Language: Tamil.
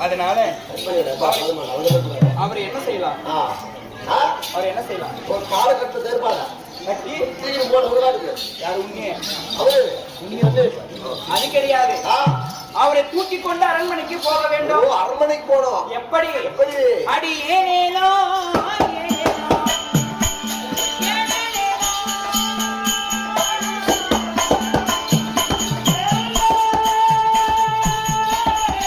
அதனால அவர் என்ன செய்யலாம்? அவர் என்ன செய்யலாம்? ஒரு காலகட்டத்தை தேர்ப்பாங்க கட்டி போடுறாரு யார் உண்மையே அவரு வந்து அது கிடையாது. அவரை தூக்கி கொண்டு அரண்மனைக்கு போக வேண்டும். அரண்மனைக்கு போனோம். எப்படி எப்படி அடி ஏனேனோ